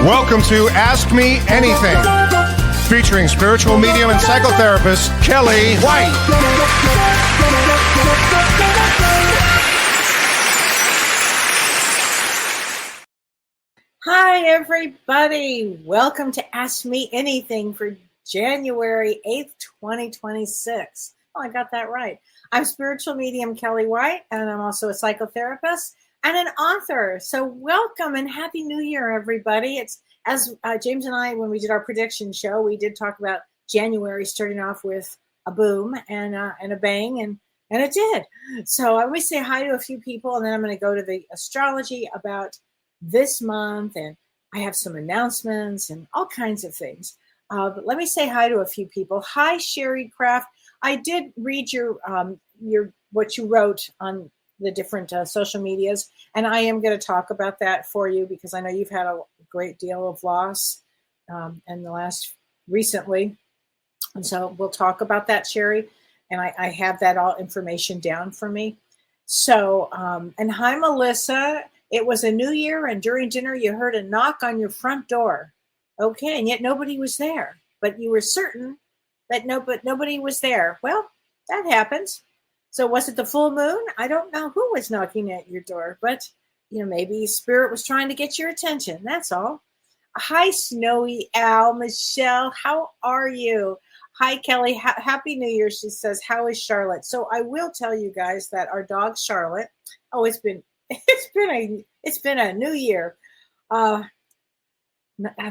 Welcome to Ask Me Anything, featuring spiritual medium and psychotherapist Kellee White. Hi, everybody. Welcome to Ask Me Anything for January 8th, 2026. Oh, I got that right. I'm spiritual medium Kellee White, and I'm also a psychotherapist and an author. So welcome and Happy New Year, everybody. It's as James and I, when we did our prediction show, we did talk about January starting off with a boom and a bang, and it did. So I always say hi to a few people, and then I'm going to go to the astrology about this month, and I have some announcements and all kinds of things. But let me say hi to a few people. Hi, Sherry Craft. I did read your what you wrote on the different social medias, and I am going to talk about that for you because I know you've had a great deal of loss in the last recently, and so we'll talk about that, Sherry. And I have that all information down for me. So, and hi, Melissa. It was a new year, and during dinner, you heard a knock on your front door. Okay, and yet nobody was there, but you were certain that nobody was there. Well, that happens. So was it the full moon? I don't know who was knocking at your door, but maybe spirit was trying to get your attention. That's all. Hi, Snowy Al, Michelle. How are you? Hi, Kellee. Happy New Year. She says, how is Charlotte? So I will tell you guys that our dog Charlotte. Oh, it's been a new year. I'm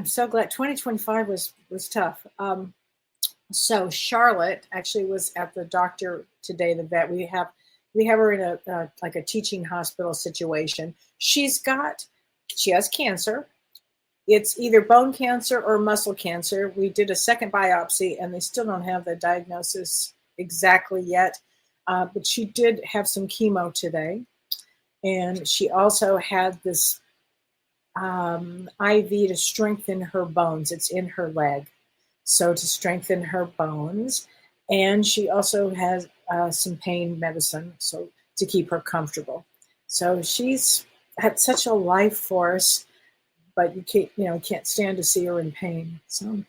so glad 2025 was tough. So Charlotte actually was at the doctor today, the vet. We have her in a like a teaching hospital situation. She has cancer. It's either bone cancer or muscle cancer. We did a second biopsy, and they still don't have the diagnosis exactly yet. But she did have some chemo today. And she also had this IV to strengthen her bones. It's in her leg. So to strengthen her bones. And she also has some pain medicine so to keep her comfortable. So she's had such a life force, but you can't stand to see her in pain. So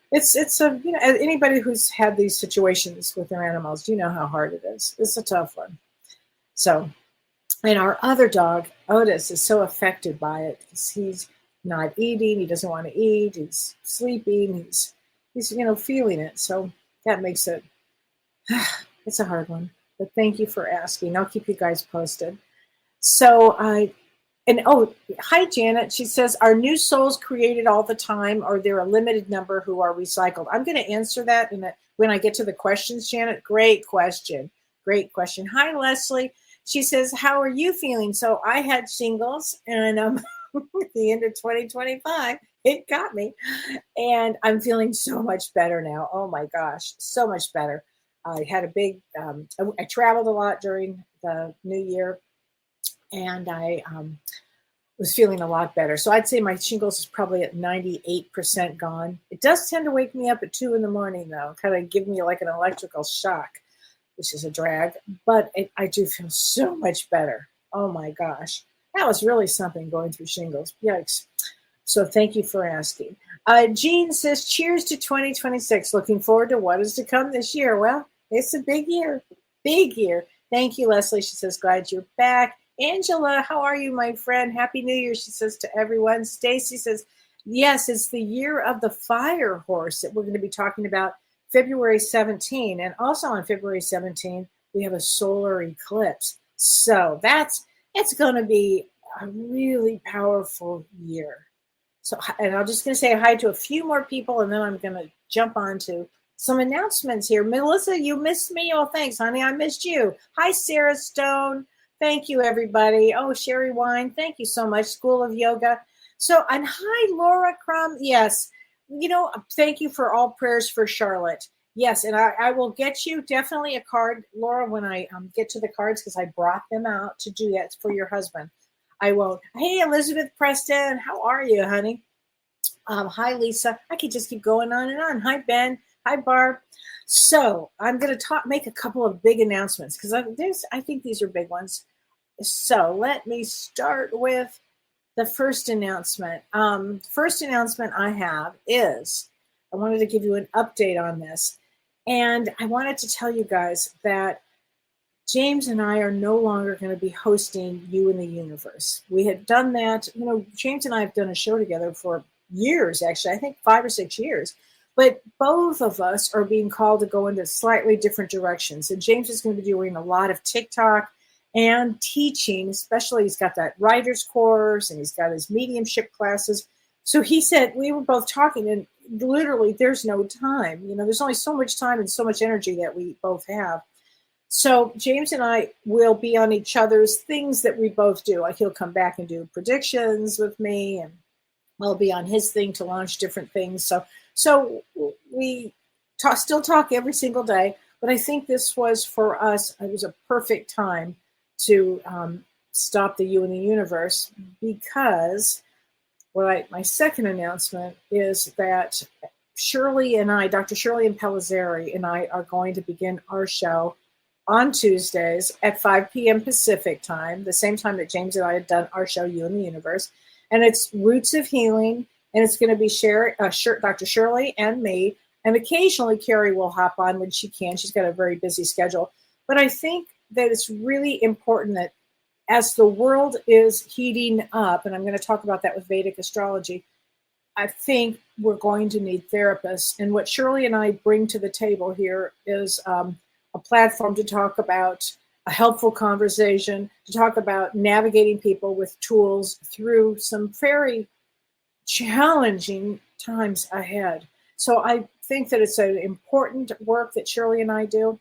it's anybody who's had these situations with their animals, you know how hard it is. It's a tough one. So. And our other dog, Otis, is so affected by it because he's not eating. He doesn't want to eat. He's sleeping. He's feeling it. So that makes it, it's a hard one. But thank you for asking. I'll keep you guys posted. So hi, Janet. She says, are new souls created all the time, or are there a limited number who are recycled? I'm going to answer that when I get to the questions, Janet. Great question. Great question. Hi, Leslie. She says, how are you feeling? So I had shingles, and at the end of 2025, it got me. And I'm feeling so much better now. Oh, my gosh, so much better. I had I traveled a lot during the new year, and I was feeling a lot better. So I'd say my shingles is probably at 98% gone. It does tend to wake me up at 2 a.m, though, kind of give me like an electrical shock, which is a drag, but I do feel so much better. Oh my gosh. That was really something going through shingles. Yikes. So thank you for asking. Jean says, cheers to 2026. Looking forward to what is to come this year. Well, it's a big year. Big year. Thank you, Leslie. She says, glad you're back. Angela, how are you, my friend? Happy New Year, she says to everyone. Stacy says, yes, it's the year of the fire horse that we're going to be talking about February 17, and also on February 17, we have a solar eclipse. So it's going to be a really powerful year. So, and I'm just going to say hi to a few more people, and then I'm going to jump on to some announcements here. Melissa, you missed me. Oh, thanks, honey. I missed you. Hi, Sarah Stone. Thank you, everybody. Oh, Sherry Wine. Thank you so much. School of Yoga. So, and hi, Laura Crum. Yes. Thank you for all prayers for Charlotte. Yes, and I will get you definitely a card, Laura, when I get to the cards, because I brought them out to do that for your husband. I won't. Hey, Elizabeth Preston, how are you, honey? Hi, Lisa. I could just keep going on and on. Hi, Ben. Hi, Barb. So I'm going to make a couple of big announcements because I think these are big ones. So let me start with The first announcement. First announcement I have is I wanted to give you an update on this. And I wanted to tell you guys that James and I are no longer going to be hosting You in the Universe. We had done that. James and I have done a show together for years, actually, I think 5 or 6 years. But both of us are being called to go into slightly different directions. And James is going to be doing a lot of TikTok and teaching, especially he's got that writer's course and he's got his mediumship classes. So he said, we were both talking, and literally there's no time. There's only so much time and so much energy that we both have. So James and I will be on each other's things that we both do. Like he'll come back and do predictions with me, and I'll be on his thing to launch different things. So we still talk every single day, but I think this was for us, it was a perfect time to stop the You in the Universe, because my second announcement is that Shirley and I, Dr. Shirley and Pellizzari and I, are going to begin our show on Tuesdays at 5 p.m. Pacific time, the same time that James and I had done our show, You in the Universe. And it's Roots of Healing, and it's going to be Dr. Shirley and me, and occasionally Carrie will hop on when she can. She's got a very busy schedule. But I think that it's really important that as the world is heating up, and I'm going to talk about that with Vedic astrology, I think we're going to need therapists. And what Shirley and I bring to the table here is a platform to talk about a helpful conversation, to talk about navigating people with tools through some very challenging times ahead. So I think that it's an important work that Shirley and I do,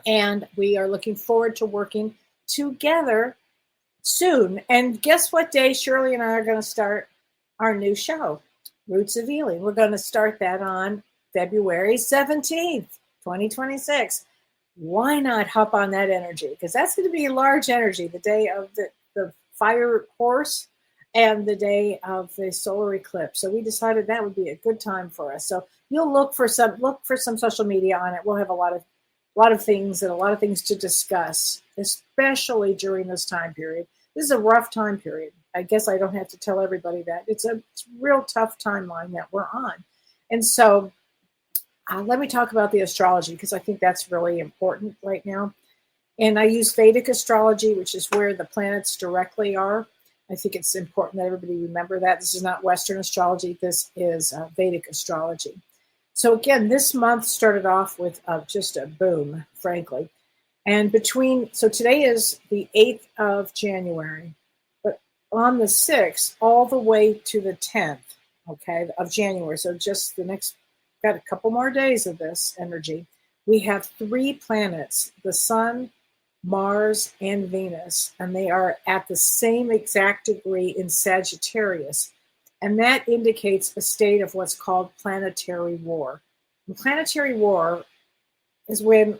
and we are looking forward to working together soon. And guess what day Shirley and I are going to start our new show, Roots of Healing. We're going to start that on February 17th, 2026. Why not hop on that energy? Because that's going to be a large energy, the day of the fire horse and the day of the solar eclipse. So we decided that would be a good time for us. So you'll look for some social media on it. We'll have a lot of things and a lot of things to discuss, especially during this time period. This is a rough time period. I guess I don't have to tell everybody that. It's a real tough timeline that we're on. And so let me talk about the astrology, because I think that's really important right now. And I use Vedic astrology, which is where the planets directly are. I think it's important that everybody remember that. This is not Western astrology. This is Vedic astrology. So again, this month started off with just a boom, frankly. And so today is the 8th of January, but on the 6th, all the way to the 10th, of January, so just got a couple more days of this energy, we have 3 planets, the Sun, Mars, and Venus, and they are at the same exact degree in Sagittarius. And that indicates a state of what's called planetary war. And planetary war is when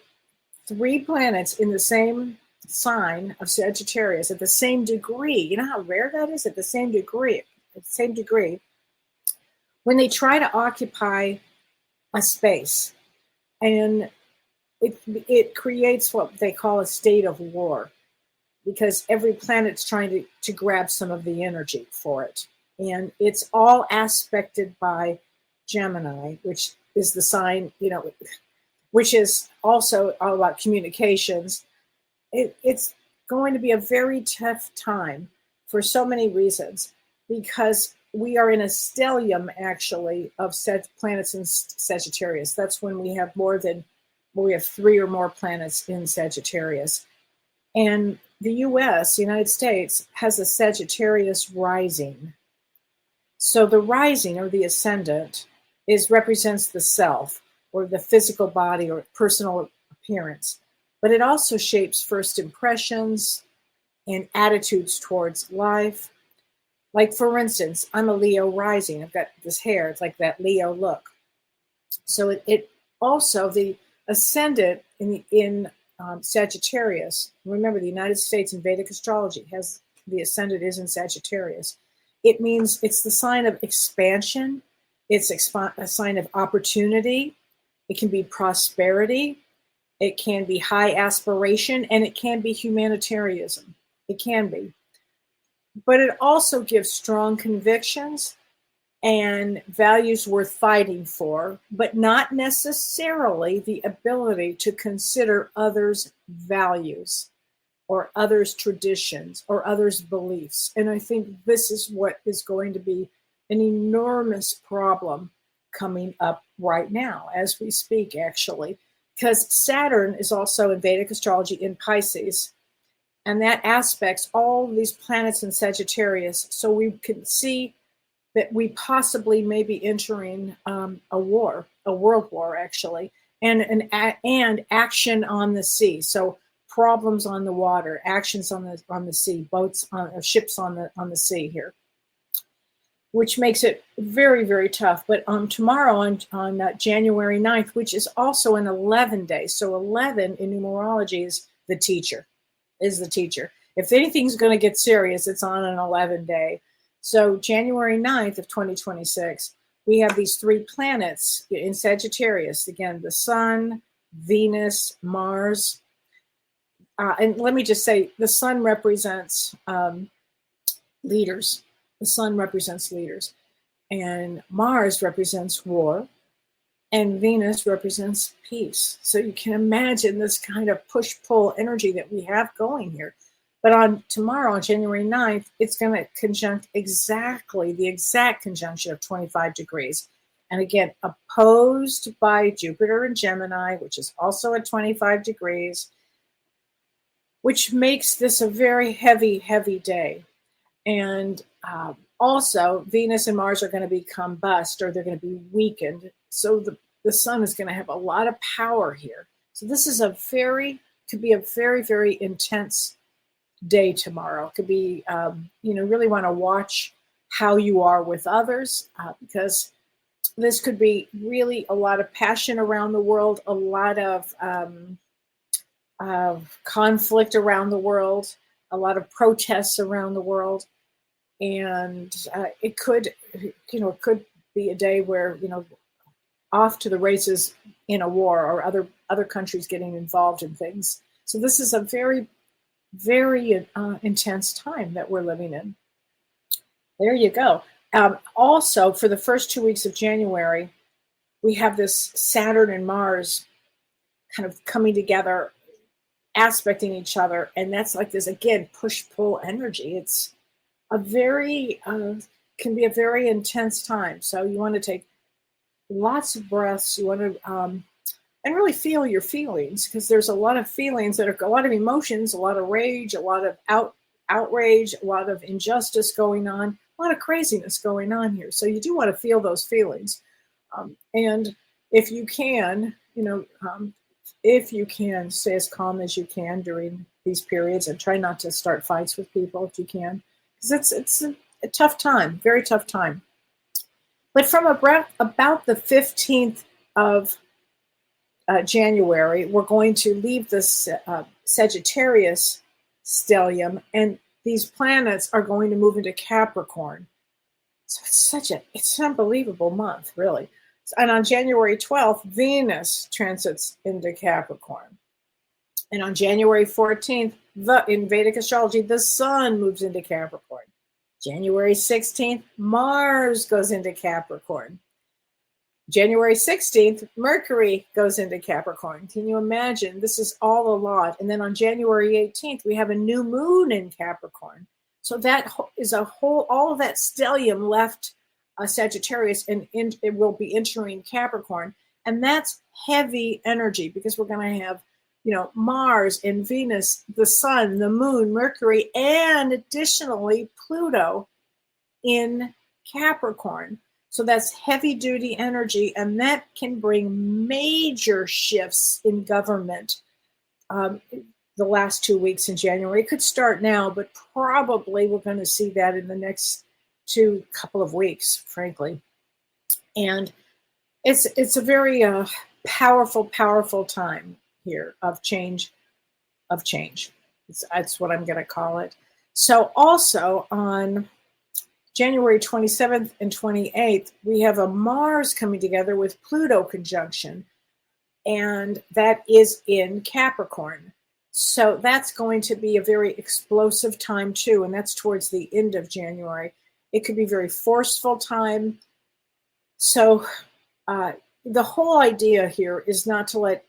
3 planets in the same sign of Sagittarius at the same degree, you know how rare that is? At the same degree, when they try to occupy a space, and it creates what they call a state of war, because every planet's trying to grab some of the energy for it. And it's all aspected by Gemini, which is the sign, which is also all about communications. It's going to be a very tough time for so many reasons, because we are in a stellium, actually, of planets in Sagittarius. That's when we have 3 or more planets in Sagittarius. And the United States, has a Sagittarius rising. So the rising, or the ascendant, represents the self, or the physical body, or personal appearance. But it also shapes first impressions and attitudes towards life. Like, for instance, I'm a Leo rising. I've got this hair. It's like that Leo look. So it also, the ascendant in Sagittarius, remember the United States in Vedic astrology has the ascendant is in Sagittarius. It means it's the sign of expansion. It's a sign of opportunity. It can be prosperity. It can be high aspiration, and it can be humanitarianism. It can be. but it also gives strong convictions and values worth fighting for, but not necessarily the ability to consider others' values or others' traditions or others' beliefs. And I think this is what is going to be an enormous problem coming up right now as we speak, actually, because Saturn is also in Vedic astrology in Pisces, and that aspects all these planets in Sagittarius. So we can see that we possibly may be entering a war, a world war, actually, and action on the sea. So problems on the water, actions on the sea, boats on ships on the sea here, which makes it very, very tough. But tomorrow on January 9th, which is also an 11 day, so 11 in numerology is the teacher. If anything's going to get serious, it's on an 11 day. So January 9th of 2026, we have these three planets in Sagittarius. Again, the Sun, Venus, Mars. And let me just say, the Sun represents leaders. The Sun represents leaders. And Mars represents war. And Venus represents peace. So you can imagine this kind of push-pull energy that we have going here. But tomorrow, on January 9th, it's going to conjunct the exact conjunction of 25 degrees. And again, opposed by Jupiter and Gemini, which is also at 25 degrees, which makes this a very heavy, heavy day. And also, Venus and Mars are going to be combust, or they're going to be weakened. So the Sun is going to have a lot of power here. So this is could be a very, very intense day tomorrow. It could be, really want to watch how you are with others, because this could be really a lot of passion around the world, a lot of conflict around the world, a lot of protests around the world. And it could be a day where, off to the races in a war, or other countries getting involved in things. So this is a very, very intense time that we're living in. There you go. Also, for the first 2 weeks of January, we have this Saturn and Mars kind of coming together, aspecting each other. And that's like this, again, push-pull energy. It's can be a very intense time. So you want to take lots of breaths. You want to and really feel your feelings, because there's a lot of feelings that are a lot of emotions, a lot of rage, a lot of outrage, a lot of injustice going on, a lot of craziness going on here. So you do want to feel those feelings. And if you can, stay as calm as you can during these periods, and try not to start fights with people if you can, because it's a tough time, very tough time. But from about the 15th of January, we're going to leave this Sagittarius stellium, and these planets are going to move into Capricorn. So it's an unbelievable month, really. And on January 12th, Venus transits into Capricorn. And on January 14th, in Vedic astrology, the Sun moves into Capricorn. January 16th, Mars goes into Capricorn. January 16th, Mercury goes into Capricorn. Can you imagine? This is all a lot. And then on January 18th, we have a new moon in Capricorn. So that is all of that stellium left Sagittarius, and it will be entering Capricorn. And that's heavy energy, because we're going to have, Mars and Venus, the Sun, the Moon, Mercury, and additionally Pluto in Capricorn. So that's heavy duty energy, and that can bring major shifts in government. The last 2 weeks in January, it could start now, but probably we're going to see that in the next couple of weeks, frankly. And it's a very powerful time here of change. That's what I'm going to call it. So also on January 27th and 28th, we have a Mars coming together with Pluto conjunction, and that is in Capricorn. So that's going to be a very explosive time too, and that's towards the end of January. It could be very forceful time. So uh, the whole idea here is not to let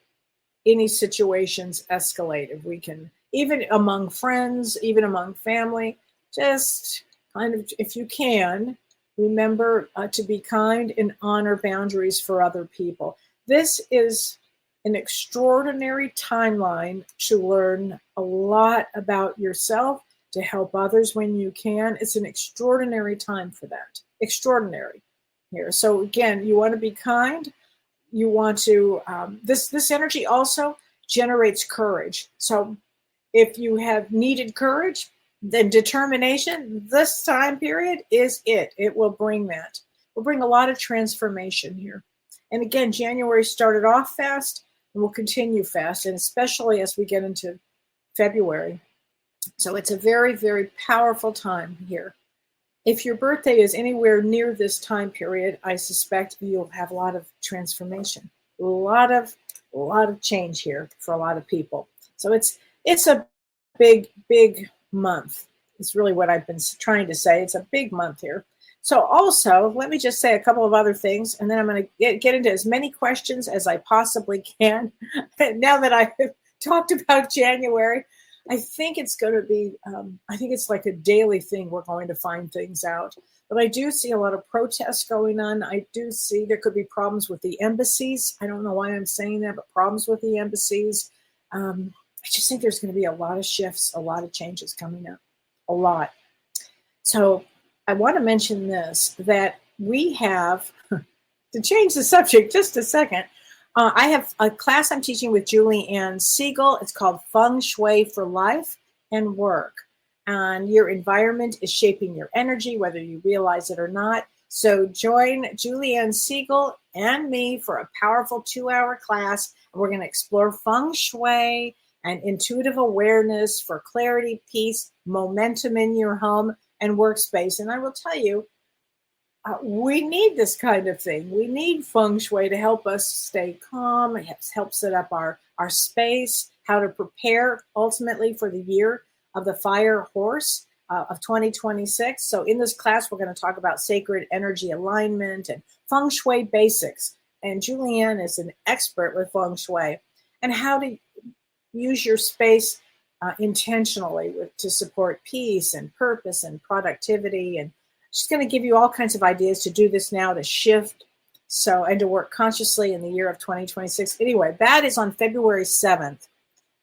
any situations escalate. If we can, even among friends, even among family, just kind of, if you can, remember to be kind and honor boundaries for other people. This is an extraordinary timeline to learn a lot about yourself, to help others when you can. It's an extraordinary time for that. Extraordinary here. So again, you want to be kind. You want to, this energy also generates courage. So if you have needed courage, then determination, this time period is it. It will bring that. Will bring a lot of transformation here. And again, January started off fast and will continue fast, and especially as we get into February. So it's a very, very powerful time here. If your birthday is anywhere near this time period, I suspect you'll have a lot of transformation, a lot of change here for a lot of people. So it's a big month. It's really what I've been trying to say. It's a big month here. So also, let me just say a couple of other things, and then I'm going to get into as many questions as I possibly can. Now that I've talked about January, I think it's going to be, I think it's like a daily thing. We're going to find things out. But I do see a lot of protests going on. I do see there could be problems with the embassies. I don't know why I'm saying that, but problems with the embassies. I just think there's going to be a lot of shifts, a lot of changes coming up, a lot. So I want to mention this, that we have, to change the subject just a second, I have a class I'm teaching with Julie Ann Siegel. It's called Feng Shui for Life and Work. And your environment is shaping your energy, whether you realize it or not. So join Julie Ann Siegel and me for a powerful 2-hour class. We're going to explore Feng Shui and intuitive awareness for clarity, peace, momentum in your home and workspace. And I will tell you, we need this kind of thing. We need Feng Shui to help us stay calm. It helps set up our space, how to prepare ultimately for the year of the fire horse of 2026. So in this class, we're going to talk about sacred energy alignment and Feng Shui basics. And Julianne is an expert with Feng Shui and how to use your space intentionally to support peace and purpose and productivity. And she's going to give you all kinds of ideas to do this now, to shift and to work consciously in the year of 2026. Anyway, that is on February 7th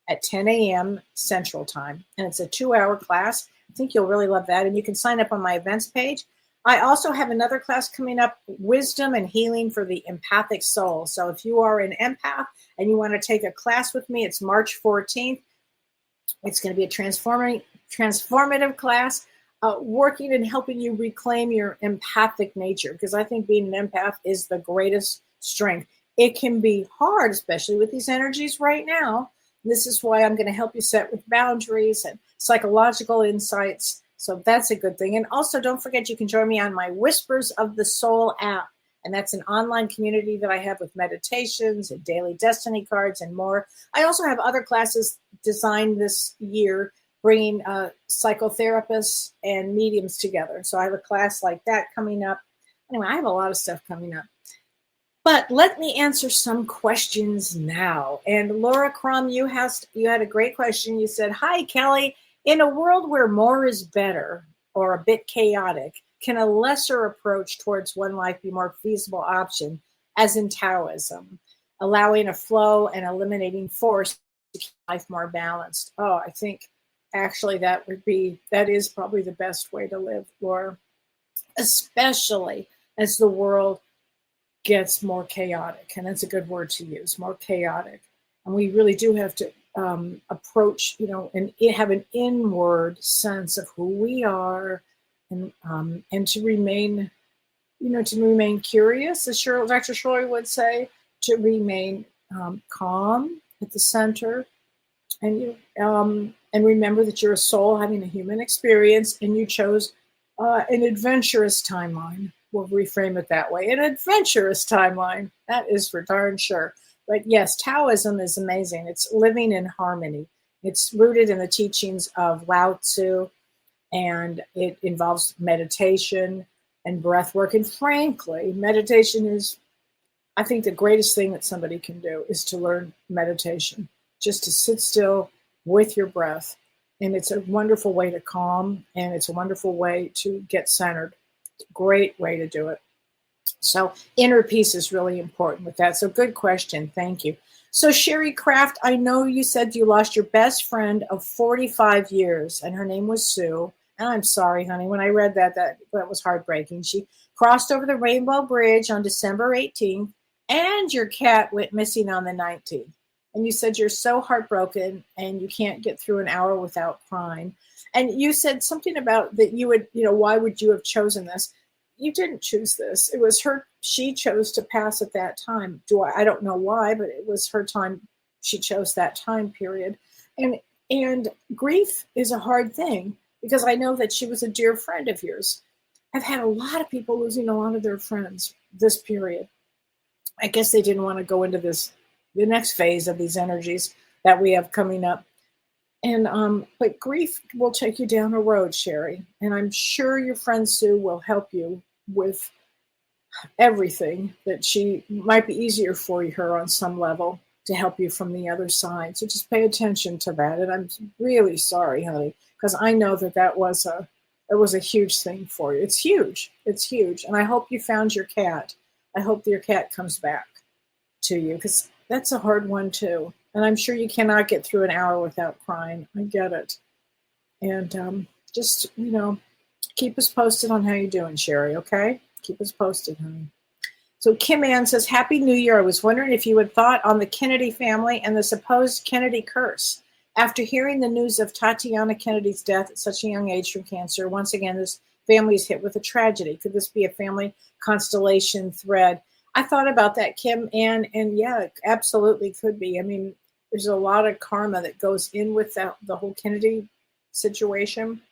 at 10 a.m. Central Time. And it's a 2-hour class. I think you'll really love that. And you can sign up on my events page. I also have another class coming up, Wisdom and Healing for the Empathic Soul. So if you are an empath and you want to take a class with me, it's March 14th. It's going to be a transformative class, working and helping you reclaim your empathic nature, because I think being an empath is the greatest strength. It can be hard, especially with these energies right now. This is why I'm going to help you set with boundaries and psychological insights. So that's a good thing. And also, don't forget, you can join me on my Whispers of the Soul app. And that's an online community that I have with meditations and daily destiny cards and more. I also have other classes designed this year, bringing psychotherapists and mediums together. So I have a class like that coming up. Anyway, I have a lot of stuff coming up. But let me answer some questions now. And Laura Crum, you had a great question. You said, "Hi, Kellee. In a world where more is better or a bit chaotic, can a lesser approach towards one life be more feasible option, as in Taoism, allowing a flow and eliminating force to keep life more balanced?" Oh, I think actually that is probably the best way to live, Laura, especially as the world gets more chaotic. And that's a good word to use, more chaotic. And we really do have to approach, and have an inward sense of who we are, and to remain, curious, as Dr. Shirley would say, to remain calm at the center, and remember that you're a soul having a human experience, and you chose an adventurous timeline. We'll reframe it that way. An adventurous timeline. That is for darn sure. But yes, Taoism is amazing. It's living in harmony. It's rooted in the teachings of Lao Tzu, and it involves meditation and breath work. And frankly, meditation is, I think, the greatest thing that somebody can do is to learn meditation, just to sit still with your breath. And it's a wonderful way to calm, and it's a wonderful way to get centered. Great way to do it. So inner peace is really important with that. So good question. Thank you. So Sherry Kraft, I know you said you lost your best friend of 45 years, and her name was Sue. And I'm sorry, honey. When I read that was heartbreaking. She crossed over the Rainbow Bridge on December 18th, and your cat went missing on the 19th. And you said you're so heartbroken and you can't get through an hour without crying. And you said something about that you would, why would you have chosen this? You didn't choose this. It was her. She chose to pass at that time. I don't know why, but it was her time. She chose that time period. And grief is a hard thing, because I know that she was a dear friend of yours. I've had a lot of people losing a lot of their friends this period. I guess they didn't want to go into the next phase of these energies that we have coming up. And but grief will take you down a road, Sherry. And I'm sure your friend Sue will help you with everything, that she might be easier for her on some level to help you from the other side. So just pay attention to that. And I'm really sorry, honey, because I know that was a huge thing for you. It's huge. It's huge. And I hope you found your cat. I hope your cat comes back to you, because that's a hard one too. And I'm sure you cannot get through an hour without crying. I get it. And just, keep us posted on how you're doing, Sherry, okay? Keep us posted, honey. So Kim Ann says, Happy New Year. I was wondering if you had thought on the Kennedy family and the supposed Kennedy curse. After hearing the news of Tatiana Kennedy's death at such a young age from cancer, once again, this family is hit with a tragedy. Could this be a family constellation thread? I thought about that, Kim Ann, and yeah, it absolutely could be. I mean, there's a lot of karma that goes in with the whole Kennedy situation.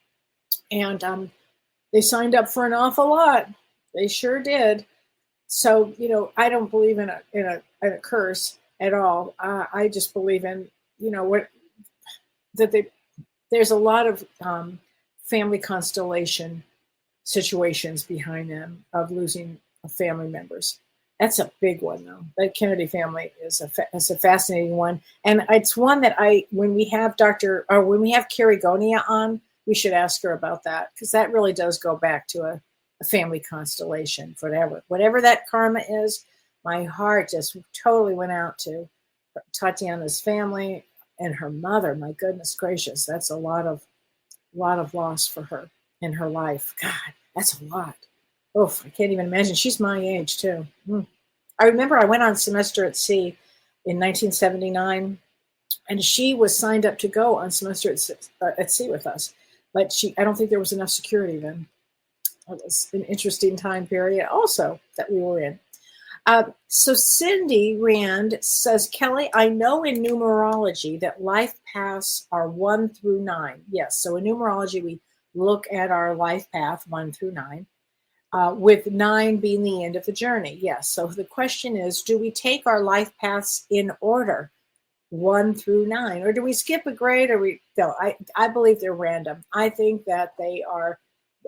And they signed up for an awful lot. They sure did. So, I don't believe in a curse at all. I just believe in, there's a lot of family constellation situations behind them of losing family members. That's a big one, though. That Kennedy family is a fascinating one, and it's one that when we have Carrie Gonia on, we should ask her about that, because that really does go back to a family constellation. Whatever that karma is, my heart just totally went out to Tatiana's family and her mother. My goodness gracious, that's a lot of loss for her in her life. God, that's a lot. Oof, I can't even imagine. She's my age too. I remember I went on semester at sea in 1979, and she was signed up to go on semester at sea with us. But I don't think there was enough security then. It was an interesting time period also that we were in. So Cindy Rand says, Kellee, I know in numerology that life paths are 1 through 9. Yes, so in numerology, we look at our life path 1 through 9, with 9 being the end of the journey. Yes, so the question is, do we take our life paths in order, 1 through 9, or do we skip a grade? No, I believe they're random. I think that they are,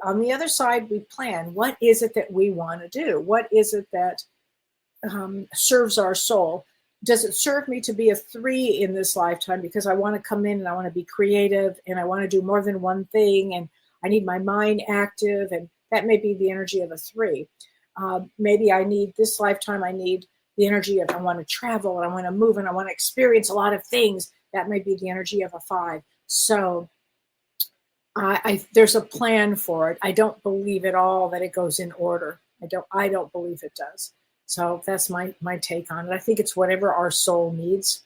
on the other side, we plan. What is it that we want to do? What is it that serves our soul? Does it serve me to be a 3 in this lifetime because I want to come in and I want to be creative and I want to do more than one thing and I need my mind active, and that may be the energy of a 3. Maybe I need this lifetime, I need the energy of I want to travel and I want to move and I want to experience a lot of things. That may be the energy of a 5. So there's a plan for it. I don't believe at all that it goes in order. I don't believe it does. So that's my take on it. I think it's whatever our soul needs.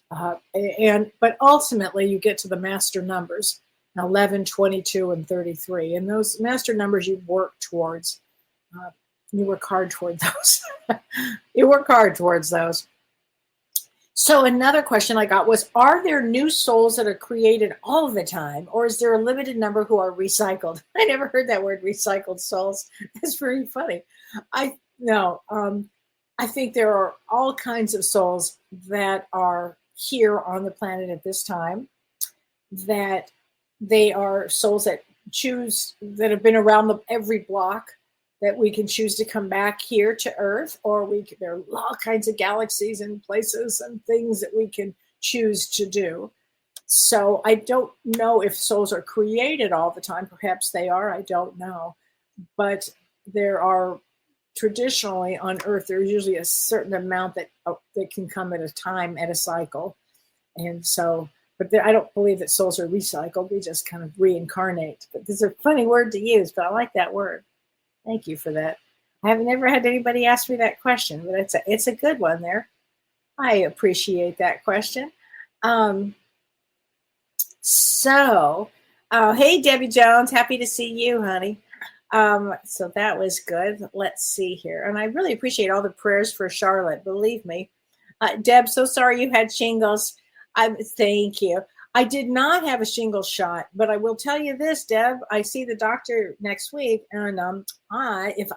But ultimately you get to the master numbers, 11, 22, and 33. And those master numbers you work towards. You work hard toward those. You work hard towards those. So another question I got was, are there new souls that are created all the time, or is there a limited number who are recycled? I never heard that word, recycled souls. That's very funny. I think there are all kinds of souls that are here on the planet at this time. that they are souls that that have been around every block, that we can choose to come back here to Earth, or there are all kinds of galaxies and places and things that we can choose to do. So I don't know if souls are created all the time. Perhaps they are, I don't know. But there are traditionally on Earth, there's usually a certain amount that can come at a time, at a cycle. And so, but I don't believe that souls are recycled. They just kind of reincarnate. But this is a funny word to use, but I like that word. Thank you for that. I have never had anybody ask me that question, but it's a good one there. I appreciate that question. Hey, Debbie Jones, happy to see you, honey. So that was good. Let's see here. And I really appreciate all the prayers for Charlotte. Believe me. Deb, so sorry you had shingles. Thank you. I did not have a shingles shot, but I will tell you this, Deb. I see the doctor next week, and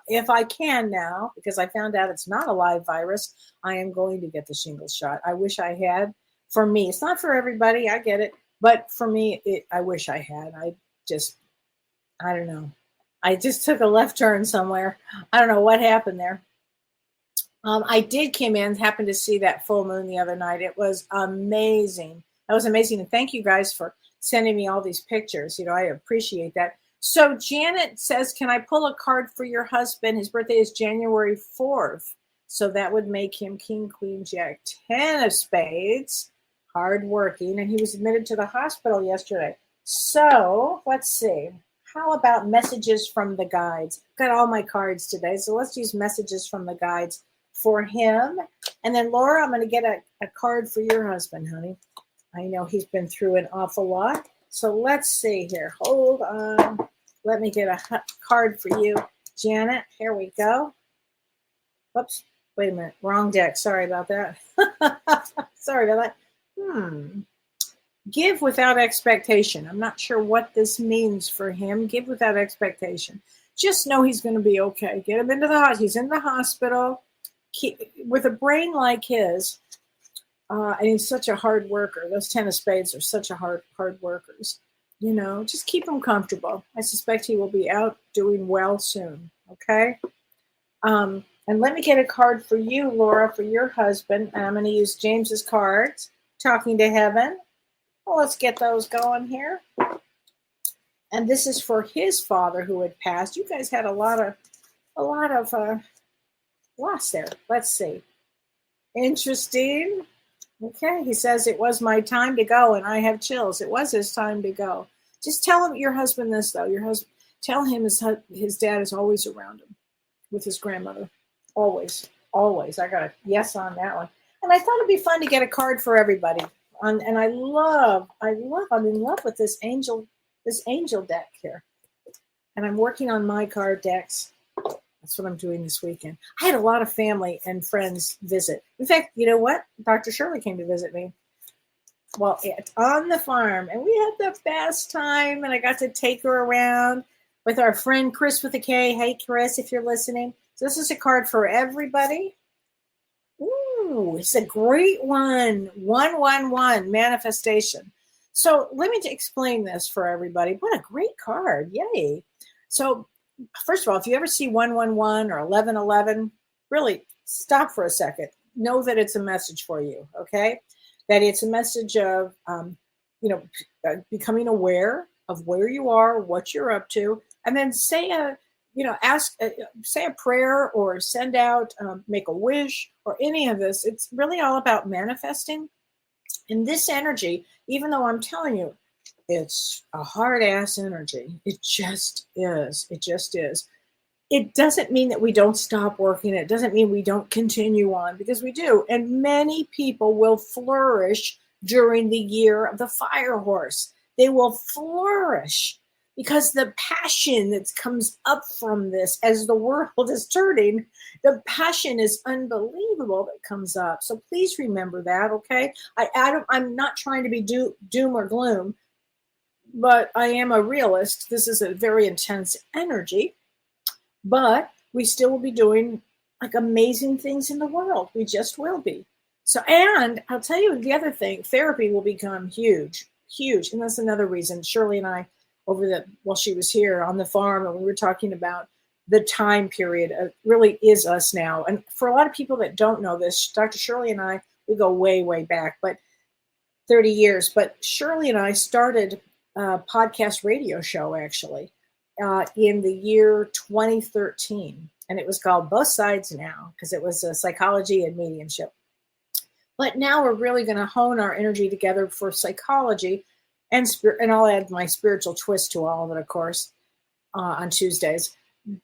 if I can now, because I found out it's not a live virus, I am going to get the shingles shot. I wish I had. For me, it's not for everybody. I get it, but for me, I wish I had. I don't know. I just took a left turn somewhere. I don't know what happened there. I did come in, happened to see that full moon the other night. It was amazing. That was amazing. And thank you guys for sending me all these pictures. I appreciate that. So Janet says, can I pull a card for your husband? His birthday is January 4th. So that would make him King, Queen, Jack, 10 of spades, hardworking. And he was admitted to the hospital yesterday. So let's see. How about messages from the guides? Got all my cards today. So let's use messages from the guides for him. And then Laura, I'm going to get a card for your husband, honey. I know he's been through an awful lot. So let's see here. Hold on. Let me get a card for you, Janet. Here we go. Whoops. Wait a minute. Wrong deck. Sorry about that. Sorry about that. Give without expectation. I'm not sure what this means for him. Give without expectation. Just know he's going to be okay. Get him into the hospital. He's in the hospital. With a brain like his, and he's such a hard worker. Those 10 of spades are such a hard workers. Just keep him comfortable. I suspect he will be out doing well soon. Okay. And let me get a card for you, Laura, for your husband. And I'm going to use James's cards, Talking to Heaven. Well, let's get those going here. And this is for his father who had passed. You guys had a lot of loss there. Let's see. Interesting. Okay, he says, it was my time to go, and I have chills. It was his time to go. Just tell your husband this, though. Tell him his dad is always around him with his grandmother. Always. I got a yes on that one. And I thought it'd be fun to get a card for everybody. And I'm in love with this angel deck here. And I'm working on my card decks. That's what I'm doing this weekend. I had a lot of family and friends visit. In fact, you know what? Dr. Shirley came to visit me. Well, on the farm. And we had the best time. And I got to take her around with our friend Chris with a K. Hey, Chris, if you're listening. So this is a card for everybody. Ooh, it's a great one. 111, manifestation. So let me explain this for everybody. What a great card. Yay. So first of all, if you ever see 111 or 1111, really stop for a second. Know that it's a message for you, okay? That it's a message of, becoming aware of where you are, what you're up to, and then say a prayer or send out, make a wish or any of this. It's really all about manifesting. And this energy, even though I'm telling you, it's a hard-ass energy. It just is. It doesn't mean that we don't stop working. It doesn't mean we don't continue on, because we do. And many people will flourish during the year of the fire horse. They will flourish because the passion that comes up from this as the world is turning, the passion is unbelievable that comes up. So please remember that, okay? I'm not trying to be doom or gloom, but I am a realist. This is a very intense energy, but we still will be doing like amazing things in the world. We just will be. So, and I'll tell you the other thing, therapy will become huge huge. And that's another reason Shirley and I, while she was here on the farm, and we were talking about the time period, really is us now. And for a lot of people that don't know this, Dr. Shirley and I, we go way, way back, but 30 years. But Shirley and I started a podcast radio show, actually, in the year 2013. And it was called Both Sides Now, because it was psychology and mediumship. But now we're really going to hone our energy together for psychology and spirit. And I'll add my spiritual twist to all of it, of course, on Tuesdays.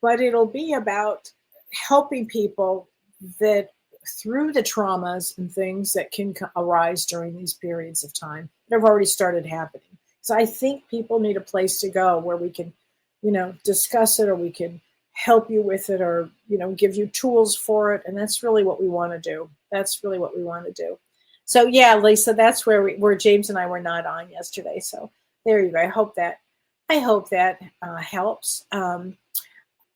But it'll be about helping people that through the traumas and things that can arise during these periods of time that have already started happening. So I think people need a place to go where we can, discuss it, or we can help you with it, or, give you tools for it. And that's really what we want to do. That's really what we want to do. So yeah, Lisa, that's where James and I were not on yesterday. So there you go. I hope that helps.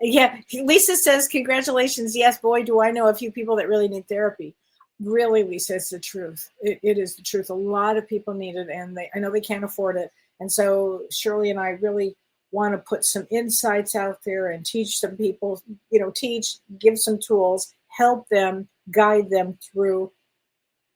Yeah, Lisa says, congratulations. Yes, boy, do I know a few people that really need therapy. Really, Lisa, it's the truth. It is the truth. A lot of people need it, and I know they can't afford it. And so Shirley and I really want to put some insights out there and teach some people, give some tools, help them, guide them through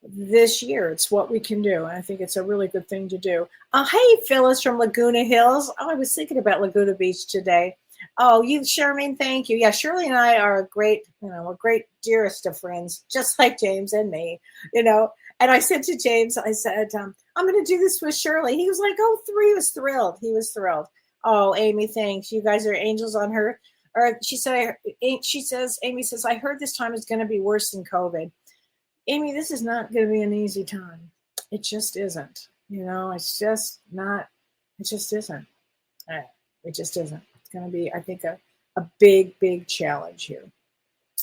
this year. It's what we can do. And I think it's a really good thing to do. Hey, Phyllis from Laguna Hills. I was thinking about Laguna Beach today. Oh, you, Charmaine, thank you. Yeah, Shirley and I are a great dearest of friends, just like James and me, And I said to James, I said, I'm going to do this with Shirley. He was like, oh, he was thrilled. He was thrilled. Oh, Amy, thanks. You guys are angels on her. Or Amy says, I heard this time is going to be worse than COVID. Amy, this is not going to be an easy time. It just isn't. It's just not. It just isn't. It just isn't. It's going to be, I think, a big, big challenge here.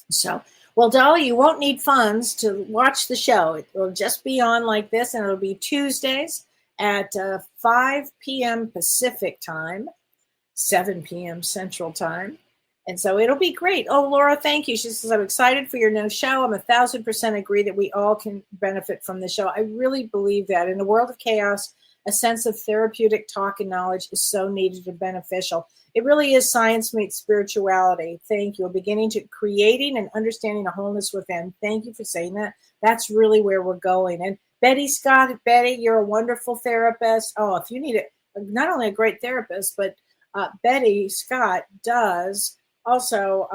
So, well, Dolly, you won't need funds to watch the show. It will just be on like this, and it'll be Tuesdays at 5 p.m. Pacific time, 7 p.m. Central time. And so it'll be great. Oh, Laura, thank you. She says, I'm excited for your new show. I'm 1,000% agree that we all can benefit from the show. I really believe that in a world of chaos, a sense of therapeutic talk and knowledge is so needed and beneficial. It really is science meets spirituality. Thank you. Beginning to creating and understanding a wholeness within. Thank you for saying that. That's really where we're going. And Betty Scott, Betty, you're a wonderful therapist. Oh, if you need it, not only a great therapist, but Betty Scott does also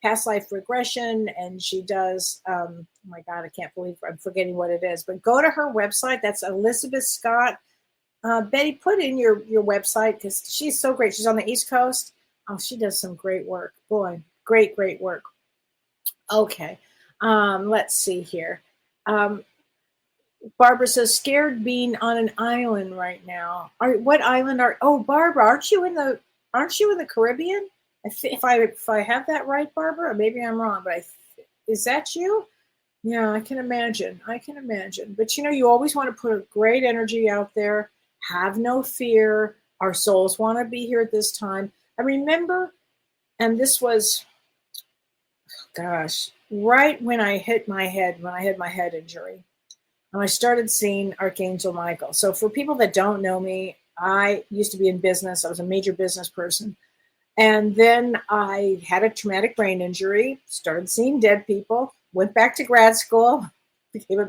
past life regression, and she does, oh my God, I can't believe I'm forgetting what it is, but go to her website. That's Elizabeth Scott. Betty, put in your website, because she's so great. She's on the East Coast. Oh, she does some great work. Boy, great, great work. Okay. Let's see here. Barbara says, scared being on an island right now. What island Barbara, aren't you in the Caribbean? If I have that right, Barbara, maybe I'm wrong, but is that you? Yeah, I can imagine. But you always want to put a great energy out there. Have no fear. Our souls want to be here at this time. I remember, and this was, right when I hit my head, when I had my head injury, and I started seeing Archangel Michael. So for people that don't know me, I used to be in business. I was a major business person. And then I had a traumatic brain injury, started seeing dead people, went back to grad school,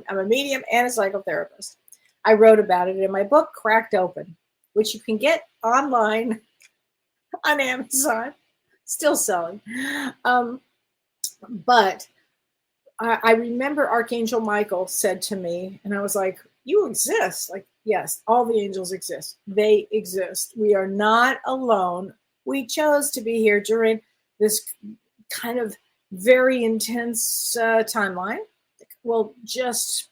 I'm a medium and a psychotherapist. I wrote about it in my book, Cracked Open, which you can get online on Amazon, still selling. But I remember Archangel Michael said to me, and I was like, you exist. Like, yes, all the angels exist. They exist. We are not alone. We chose to be here during this kind of very intense timeline. Will just,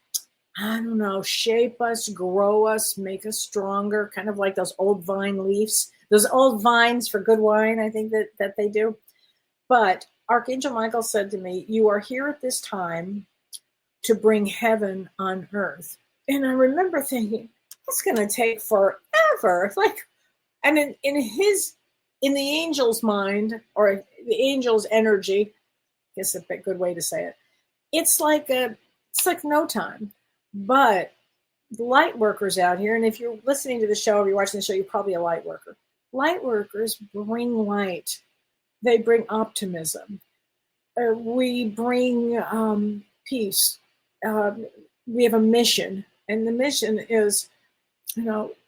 I don't know, shape us, grow us, make us stronger, kind of like those old vine leaves, those old vines for good wine, I think that they do. But Archangel Michael said to me, you are here at this time to bring heaven on earth. And I remember thinking, it's going to take forever. Like, and in the angel's mind, or the angel's energy, I guess a good way to say it, it's like no time. But the light workers out here, and if you're listening to the show or you're watching the show, you're probably a light worker. Light workers bring light. They bring optimism. We bring peace. We have a mission, and the mission is,